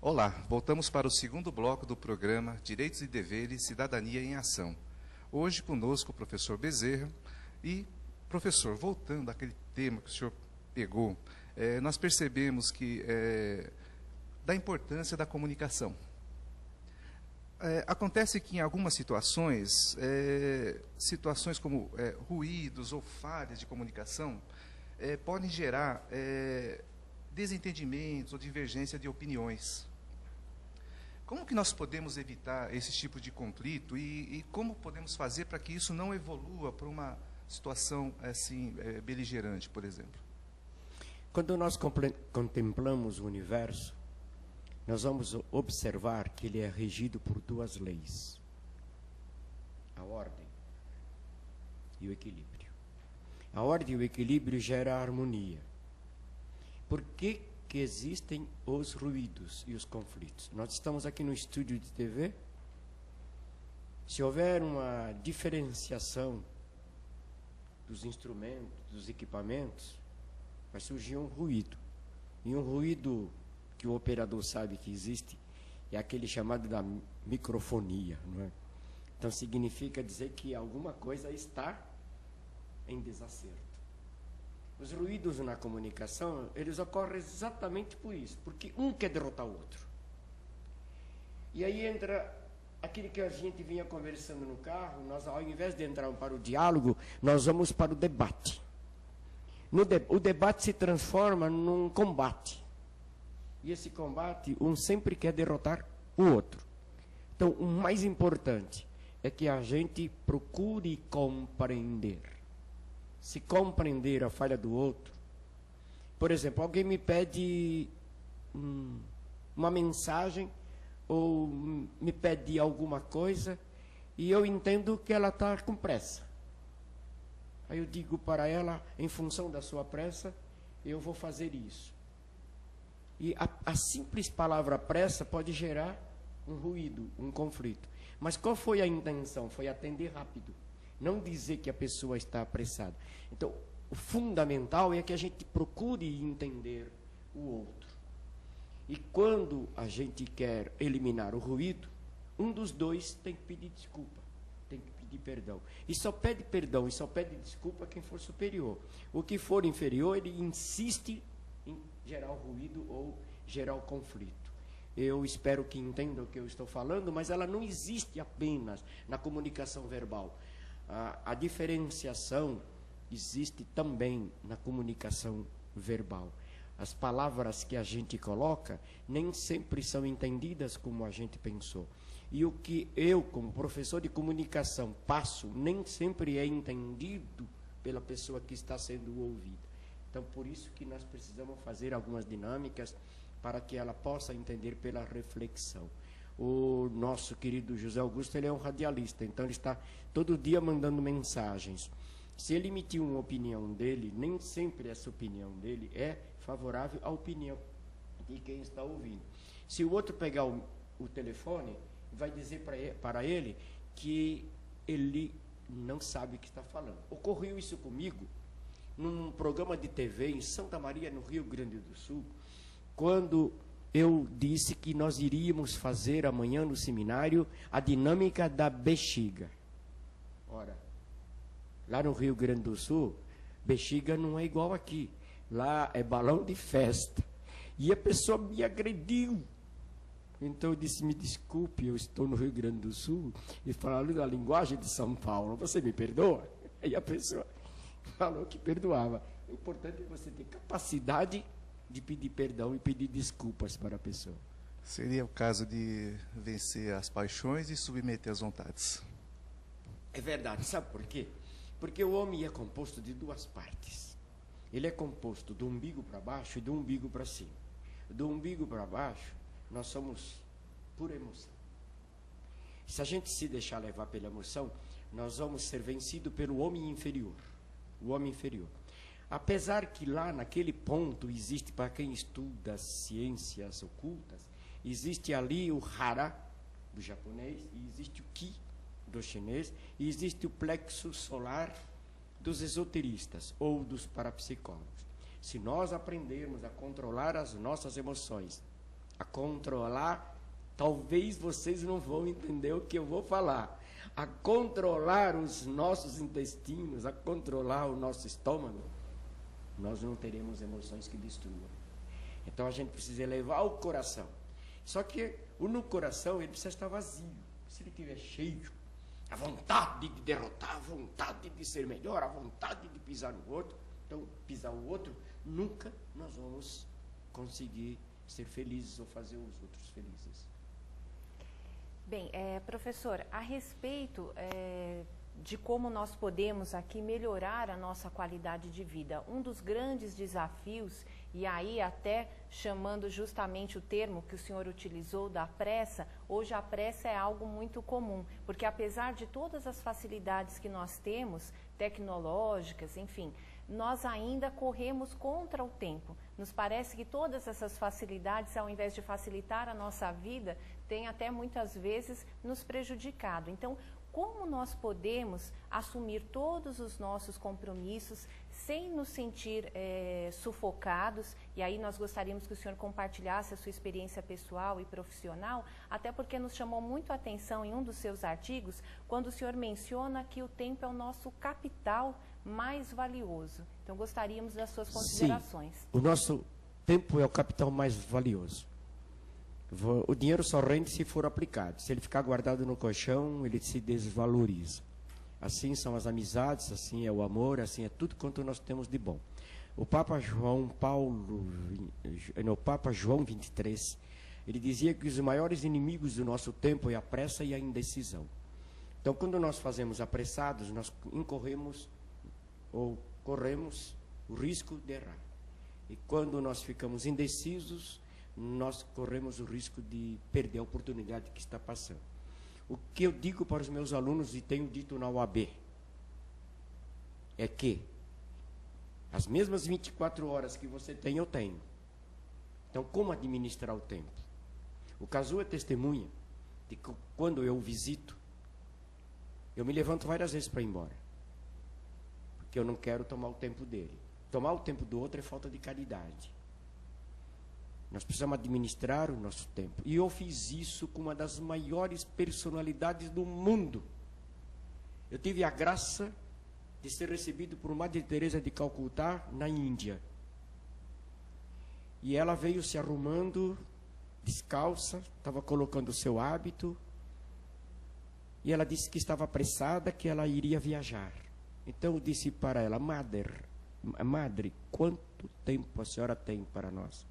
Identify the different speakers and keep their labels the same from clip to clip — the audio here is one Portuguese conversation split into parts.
Speaker 1: Olá, voltamos para o segundo bloco do programa Direitos e Deveres, Cidadania em Ação. Hoje conosco o professor Bezerra e, professor, voltando àquele tema que o senhor pegou, nós percebemos que da importância da comunicação. Acontece que em algumas situações, situações como ruídos ou falhas de comunicação, podem gerar desentendimentos ou divergência de opiniões. Como que nós podemos evitar esse tipo de conflito e como podemos fazer para que isso não evolua para uma situação assim beligerante, por exemplo?
Speaker 2: Quando nós contemplamos o universo, nós vamos observar que ele é regido por duas leis: a ordem e o equilíbrio. A ordem e o equilíbrio geram a harmonia. Por que existem os ruídos e os conflitos? Nós estamos aqui no estúdio de TV. Se houver uma diferenciação dos instrumentos, dos equipamentos, vai surgir um ruído. E um ruído que o operador sabe que existe é aquele chamado da microfonia, não é? Então significa dizer que alguma coisa está em desacerto. Os ruídos na comunicação, eles ocorrem exatamente por isso, porque um quer derrotar o outro. E aí entra aquilo que a gente vinha conversando no carro. Nós, ao invés de entrar para o diálogo, nós vamos para o debate. O debate se transforma num combate. E esse combate, um sempre quer derrotar o outro. Então, o mais importante é que a gente procure compreender. Se compreender a falha do outro. Por exemplo, alguém me pede uma mensagem ou me pede alguma coisa e eu entendo que ela está com pressa. Aí eu digo para ela, em função da sua pressa, eu vou fazer isso. E a simples palavra pressa pode gerar um ruído, um conflito. Mas qual foi a intenção? Foi atender rápido. Não dizer que a pessoa está apressada. Então, o fundamental é que a gente procure entender o outro. E quando a gente quer eliminar o ruído, um dos dois tem que pedir desculpa, tem que pedir perdão. E só pede perdão e só pede desculpa quem for superior. O que for inferior, ele insiste em gerar o ruído ou gerar o conflito. Eu espero que entendam o que eu estou falando, mas ela não existe apenas na comunicação verbal. A diferenciação existe também na comunicação verbal. As palavras que a gente coloca nem sempre são entendidas como a gente pensou. E o que eu, como professor de comunicação, passo, nem sempre é entendido pela pessoa que está sendo ouvida. Então, por isso que nós precisamos fazer algumas dinâmicas para que ela possa entender pela reflexão. O nosso querido José Augusto, ele é um radialista, então ele está todo dia mandando mensagens. Se ele emitir uma opinião dele, nem sempre essa opinião dele é favorável à opinião de quem está ouvindo. Se o outro pegar o telefone, vai dizer para ele que ele não sabe o que está falando. Ocorreu isso comigo num programa de TV em Santa Maria, no Rio Grande do Sul, quando eu disse que nós iríamos fazer amanhã no seminário a dinâmica da bexiga. Ora, lá no Rio Grande do Sul, bexiga não é igual aqui. Lá é balão de festa. E a pessoa me agrediu. Então eu disse, me desculpe, eu estou no Rio Grande do Sul e falando da linguagem de São Paulo, você me perdoa? Aí a pessoa falou que perdoava. O importante é você ter capacidade de pedir perdão e pedir desculpas para a pessoa.
Speaker 1: Seria o caso de vencer as paixões e submeter as vontades.
Speaker 2: É verdade, sabe por quê? Porque o homem é composto de duas partes. Ele é composto do umbigo para baixo e do umbigo para cima. Do umbigo para baixo, nós somos pura emoção. Se a gente se deixar levar pela emoção, nós vamos ser vencidos pelo homem inferior. O homem inferior. Apesar que lá naquele ponto existe, para quem estuda ciências ocultas, existe ali o hara do japonês, e existe o ki do chinês, e existe o plexo solar dos esoteristas ou dos parapsicólogos. Se nós aprendermos a controlar as nossas emoções a controlar, talvez vocês não vão entender o que eu vou falar, a controlar os nossos intestinos, a controlar o nosso estômago, nós não teremos emoções que destruam. Então a gente precisa elevar o coração. Só que no coração ele precisa estar vazio. Se ele estiver cheio, a vontade de derrotar, a vontade de ser melhor, a vontade de pisar no outro, então pisar o outro, nunca nós vamos conseguir ser felizes ou fazer os outros felizes.
Speaker 3: Bem, professor, a respeito de como nós podemos aqui melhorar a nossa qualidade de vida, um dos grandes desafios, e aí até chamando justamente o termo que o senhor utilizou da pressa, hoje a pressa é algo muito comum, porque apesar de todas as facilidades que nós temos, tecnológicas, enfim, nós ainda corremos contra o tempo. Nos parece que todas essas facilidades, ao invés de facilitar a nossa vida, têm até muitas vezes nos prejudicado. Então, como nós podemos assumir todos os nossos compromissos sem nos sentir sufocados? E aí nós gostaríamos que o senhor compartilhasse a sua experiência pessoal e profissional, até porque nos chamou muito a atenção em um dos seus artigos, quando o senhor menciona que o tempo é o nosso capital mais valioso. Então gostaríamos das suas considerações.
Speaker 2: Sim, o nosso tempo é o capital mais valioso. O dinheiro só rende se for aplicado. Se ele ficar guardado no colchão, ele se desvaloriza. Assim são as amizades, assim é o amor, assim é tudo quanto nós temos de bom. O Papa João 23, ele dizia que os maiores inimigos do nosso tempo é a pressa e a indecisão. Então, quando nós fazemos apressados, nós incorremos ou corremos o risco de errar. E quando nós ficamos indecisos, nós corremos o risco de perder a oportunidade que está passando. O que eu digo para os meus alunos e tenho dito na UAB é que as mesmas 24 horas que você tem, eu tenho. Então, como administrar o tempo? O Cazu é testemunha de que quando eu o visito, eu me levanto várias vezes para ir embora, porque eu não quero tomar o tempo dele. Tomar o tempo do outro é falta de caridade. Nós precisamos administrar o nosso tempo. E eu fiz isso com uma das maiores personalidades do mundo. Eu tive a graça de ser recebido por Madre Teresa de Calcutá, na Índia. E ela veio se arrumando, descalça, estava colocando o seu hábito. E ela disse que estava apressada, que ela iria viajar. Então eu disse para ela: Madre, quanto tempo a senhora tem para nós?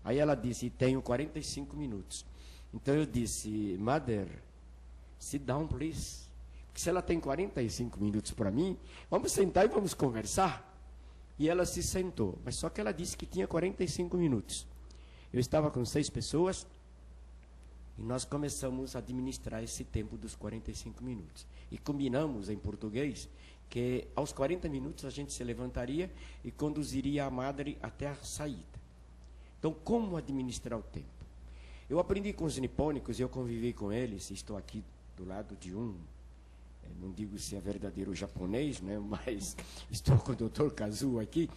Speaker 2: Aí ela disse: tenho 45 minutos. Então eu disse: Mother, sit down, please. Porque se ela tem 45 minutos para mim, vamos sentar e vamos conversar. E ela se sentou, mas só que ela disse que tinha 45 minutos. Eu estava com 6 pessoas e nós começamos a administrar esse tempo dos 45 minutos. E combinamos em português que aos 40 minutos a gente se levantaria e conduziria a Madre até a saída. Então, como administrar o tempo? Eu aprendi com os nipônicos, eu convivi com eles, estou aqui do lado de um, não digo se é verdadeiro japonês, né, mas estou com o Dr. Kazuo aqui,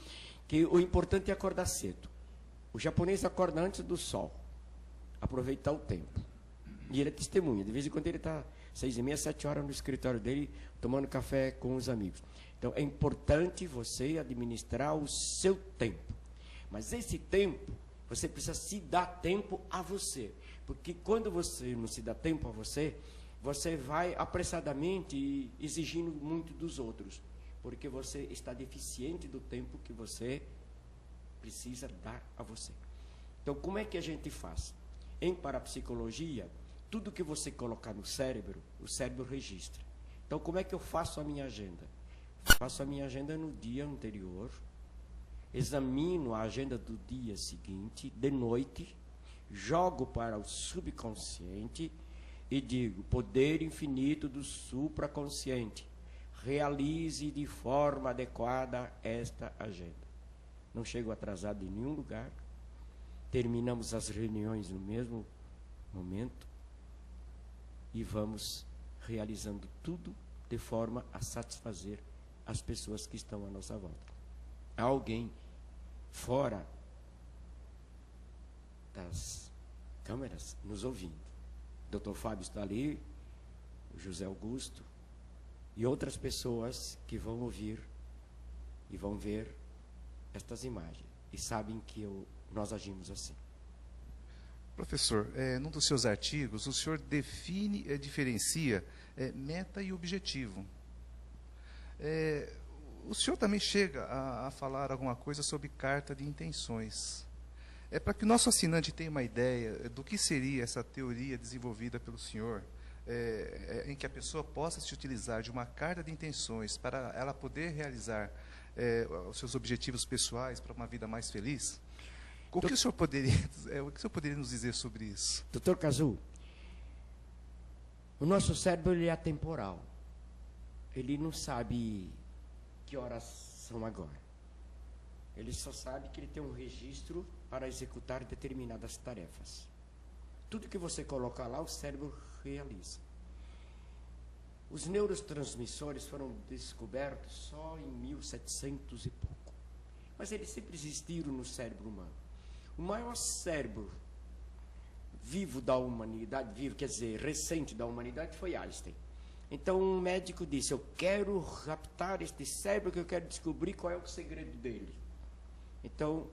Speaker 2: que o importante é acordar cedo. O japonês acorda antes do sol, aproveitar o tempo. E ele é testemunha, de vez em quando ele está 6h30, 7 horas no escritório dele, tomando café com os amigos. Então, é importante você administrar o seu tempo. Mas esse tempo, você precisa se dar tempo a você. Porque quando você não se dá tempo a você, você vai apressadamente exigindo muito dos outros. Porque você está deficiente do tempo que você precisa dar a você. Então, como é que a gente faz? Em parapsicologia, tudo que você colocar no cérebro, o cérebro registra. Então, como é que eu faço a minha agenda? Faço a minha agenda no dia anterior, examino a agenda do dia seguinte, de noite, jogo para o subconsciente e digo: poder infinito do supraconsciente, realize de forma adequada esta agenda. Não chego atrasado em nenhum lugar, terminamos as reuniões no mesmo momento e vamos realizando tudo de forma a satisfazer as pessoas que estão à nossa volta. Alguém fora das câmeras nos ouvindo. O Dr. Fábio está ali, o José Augusto e outras pessoas que vão ouvir e vão ver estas imagens e sabem que nós agimos assim.
Speaker 1: Professor, num dos seus artigos, o senhor diferencia meta e objetivo. O senhor também chega a falar alguma coisa sobre carta de intenções. Para que o nosso assinante tenha uma ideia do que seria essa teoria desenvolvida pelo senhor, em que a pessoa possa se utilizar de uma carta de intenções para ela poder realizar os seus objetivos pessoais para uma vida mais feliz. O que o senhor poderia nos dizer sobre isso?
Speaker 2: Dr. Cazu, o nosso cérebro ele é atemporal. Ele não sabe que horas são agora. Ele só sabe que ele tem um registro para executar determinadas tarefas. Tudo que você coloca lá, o cérebro realiza. Os neurotransmissores foram descobertos só em 1700 e pouco. Mas eles sempre existiram no cérebro humano. O maior cérebro vivo da humanidade, vivo, quer dizer, recente da humanidade, foi Einstein. Então um médico disse, eu quero raptar este cérebro, que eu quero descobrir qual é o segredo dele. Então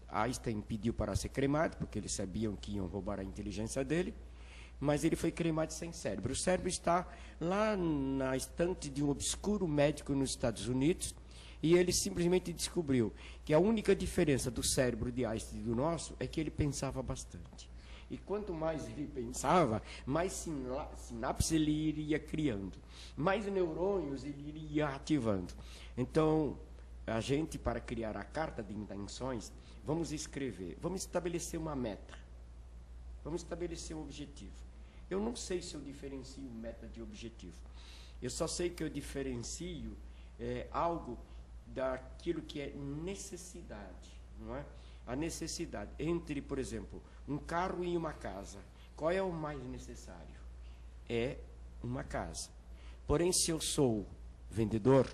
Speaker 2: Einstein pediu para ser cremado, porque eles sabiam que iam roubar a inteligência dele, mas ele foi cremado sem cérebro. O cérebro está lá na estante de um obscuro médico nos Estados Unidos, e ele simplesmente descobriu que a única diferença do cérebro de Einstein e do nosso é que ele pensava bastante. E quanto mais ele pensava, mais sinapses ele iria criando, mais neurônios ele iria ativando. Então, a gente, para criar a carta de intenções, vamos escrever, vamos estabelecer uma meta, vamos estabelecer um objetivo. Eu não sei se eu diferencio meta de objetivo. Eu só sei que eu diferencio algo daquilo que é necessidade, não é? A necessidade entre, por exemplo, um carro e uma casa. Qual é o mais necessário? É uma casa. Porém, se eu sou vendedor,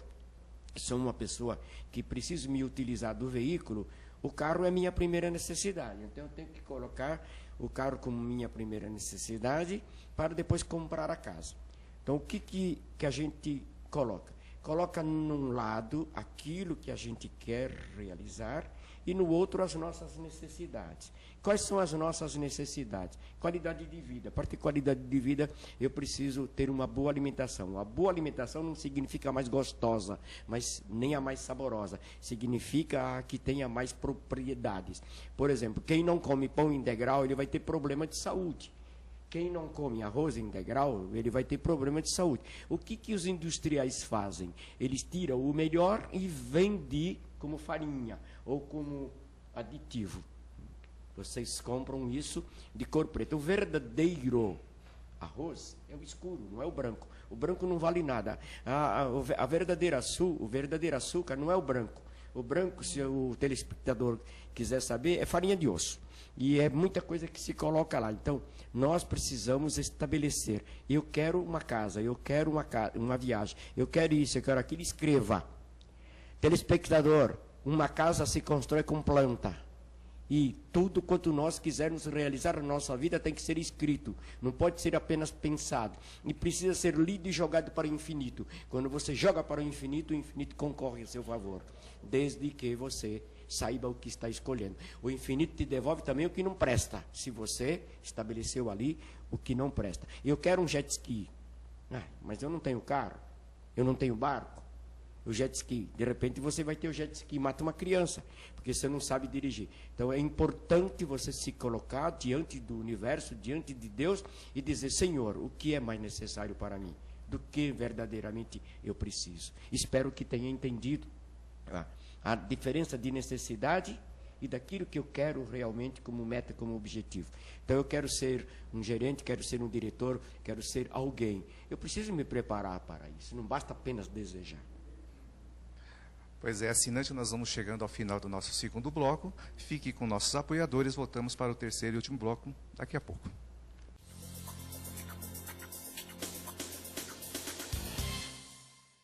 Speaker 2: sou uma pessoa que preciso me utilizar do veículo, o carro é minha primeira necessidade. Então, eu tenho que colocar o carro como minha primeira necessidade para depois comprar a casa. Então, o que a gente coloca? Coloca num lado aquilo que a gente quer realizar e no outro as nossas necessidades. Quais são as nossas necessidades? Qualidade de vida. Para ter qualidade de vida, eu preciso ter uma boa alimentação. A boa alimentação não significa a mais gostosa, mas nem a mais saborosa. Significa a que tenha mais propriedades. Por exemplo, quem não come pão integral, ele vai ter problema de saúde. Quem não come arroz integral, ele vai ter problema de saúde. O que os industriais fazem? Eles tiram o melhor e vendem como farinha ou como aditivo. Vocês compram isso de cor preta. O verdadeiro arroz é o escuro, não é o branco. O branco não vale nada. O verdadeiro açúcar não é o branco. O branco, se o telespectador quiser saber, é farinha de osso. E é muita coisa que se coloca lá. Então, nós precisamos estabelecer. Eu quero uma casa, eu quero uma viagem, eu quero isso, eu quero aquilo. Escreva. Telespectador, uma casa se constrói com planta. E tudo quanto nós quisermos realizar na nossa vida tem que ser escrito. Não pode ser apenas pensado. E precisa ser lido e jogado para o infinito. Quando você joga para o infinito concorre a seu favor. Desde que você saiba o que está escolhendo. O infinito te devolve também o que não presta, se você estabeleceu ali o que não presta. Eu quero um jet ski. Mas eu não tenho carro, eu não tenho barco. O jet ski, de repente você vai ter o jet ski, mata uma criança, porque você não sabe dirigir. Então é importante você se colocar diante do universo, diante de Deus e dizer, Senhor, o que é mais necessário para mim? Do que verdadeiramente eu preciso? Espero que tenha entendido a diferença de necessidade e daquilo que eu quero realmente como meta, como objetivo. Então eu quero ser um gerente, quero ser um diretor, quero ser alguém. Eu preciso me preparar para isso, não basta apenas desejar.
Speaker 1: Pois é, assinante, nós vamos chegando ao final do nosso segundo bloco. Fique com nossos apoiadores, voltamos para o terceiro e último bloco daqui a pouco.